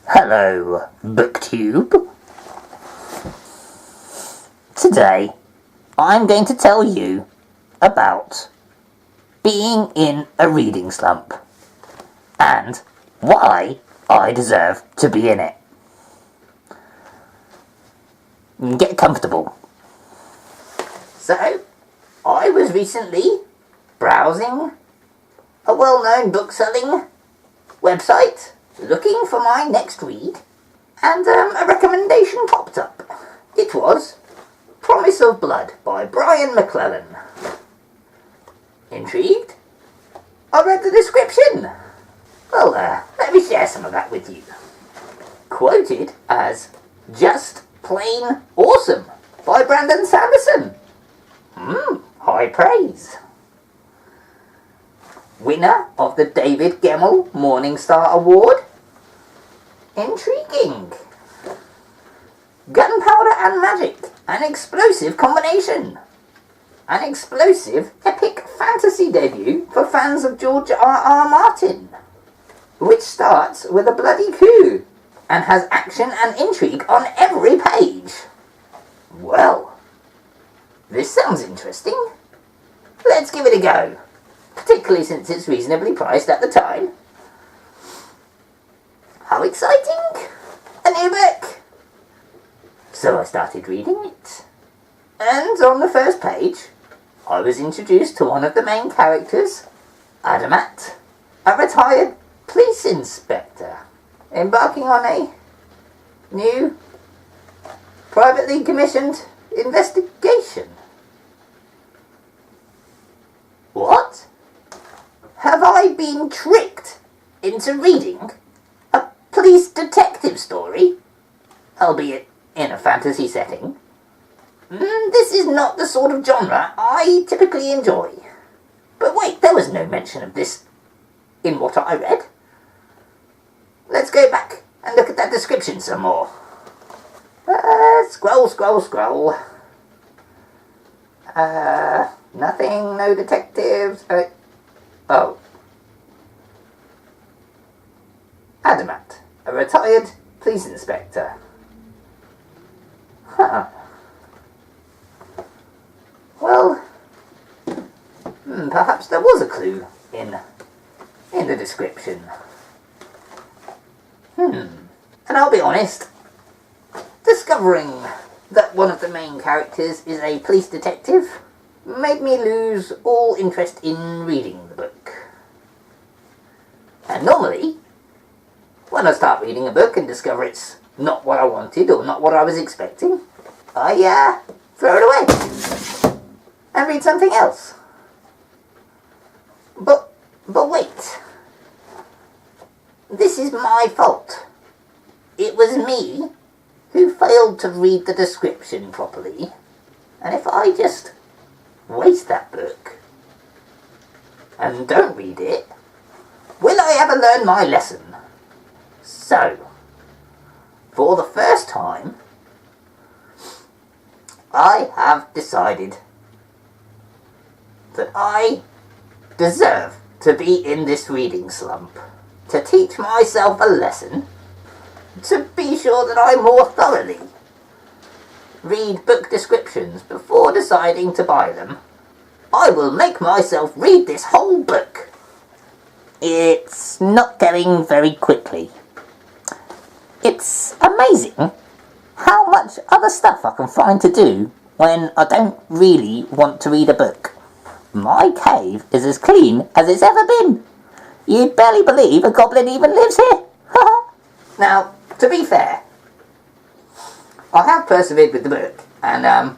Hello, BookTube. Today, I'm going to tell you about being in a reading slump and why I deserve to be in it. Get comfortable. So, I was recently browsing a well-known book-selling website looking for my next read, and a recommendation popped up. It was Promise of Blood by Brian McClellan. Intrigued? I read the description. Well, let me share some of that with you. Quoted as just plain awesome by Brandon Sanderson. High praise. Winner of the David Gemmell Morningstar Award. Intriguing. Gunpowder and magic, an explosive combination. An explosive epic fantasy debut for fans of George R.R. Martin, which starts with a bloody coup and has action and intrigue on every page. Well, this sounds interesting. Let's give it a go, particularly since it's reasonably priced at the time. How exciting! A new book! So I started reading it, and on the first page I was introduced to one of the main characters, Adamat, a retired police inspector embarking on a new privately commissioned investigation. What? Have I been tricked into reading a police detective story, albeit in a fantasy setting? This is not the sort of genre I typically enjoy. But wait, there was no mention of this in what I read. Let's go back and look at that description some more. Scroll. Nothing, no detectives. Oh. Adamat, a retired police inspector. Huh. Well, perhaps there was a clue in the description. And I'll be honest, discovering that one of the main characters is a police detective made me lose all interest in reading the book. And normally, when I start reading a book and discover it's not what I wanted or not what I was expecting, I throw it away and read something else. But wait. This is my fault. It was me who failed to read the description properly, and if I just waste that book and don't read it, will I ever learn my lesson? So, for the first time, I have decided that I deserve to be in this reading slump, to teach myself a lesson, to be sure that I more thoroughly read book descriptions before deciding to buy them. I will make myself read this whole book. It's not going very quickly. It's amazing how much other stuff I can find to do when I don't really want to read a book. My cave is as clean as it's ever been. You'd barely believe a goblin even lives here. Now, to be fair, I have persevered with the book, and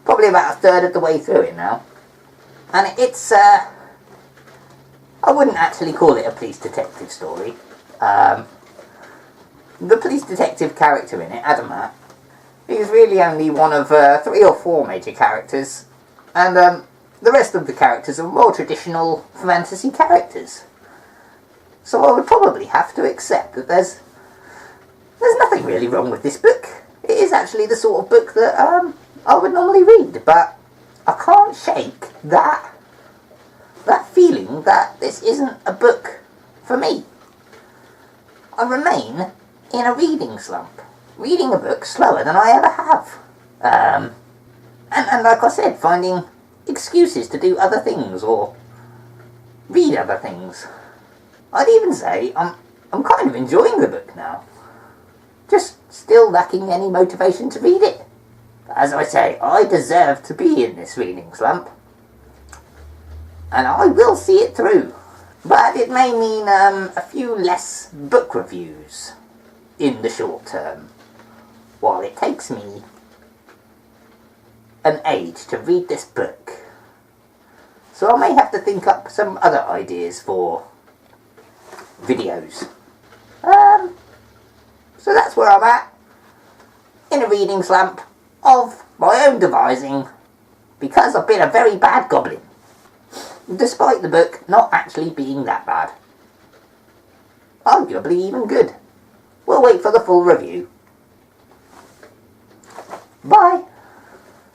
probably about a third of the way through it now. And it's, I wouldn't actually call it a police detective story. The police detective character in it, Adamat, is really only one of 3 or 4 major characters, and the rest of the characters are more traditional fantasy characters. So I would probably have to accept that there's nothing really wrong with this book. It is actually the sort of book that I would normally read, but I can't shake that feeling that this isn't a book for me. I remain in a reading slump. Reading a book slower than I ever have. And like I said, finding excuses to do other things or read other things. I'd even say I'm kind of enjoying the book now. Just still lacking any motivation to read it. But as I say, I deserve to be in this reading slump. And I will see it through. But it may mean a few less book reviews in the short term, while it takes me an age to read this book. So I may have to think up some other ideas for videos. So that's where I'm at, in a reading slump of my own devising, because I've been a very bad goblin, despite the book not actually being that bad. Arguably even good. We'll wait for the full review. Bye!